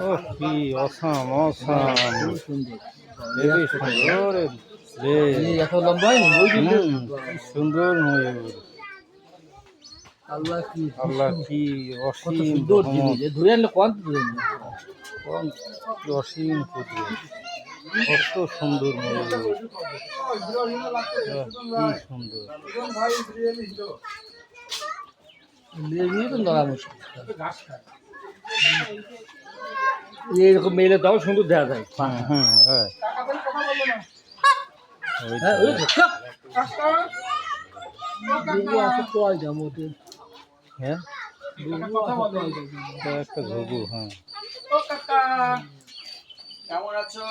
ও কি awesome awesome heavy সুন্দর রে এত লম্বা হয়নি কি সুন্দর ময়ূর আল্লাহ কি আল্লাহ কি কত অসীম সুন্দর রহমত জিনিস ধরে আনলে কোন ধরে আনলে কি অসীম কুদরত কত সুন্দর ময়ূর কি সুন্দর নিয়ে তো নড়া মুশকিল এরকম মেলে তাও সুন্দর দেখা যায় হ্যাঁ হ্যাঁ ওই তো মোটে হ্যাঁ একটা ঘুঘু হ্যাঁ কেমন আছো?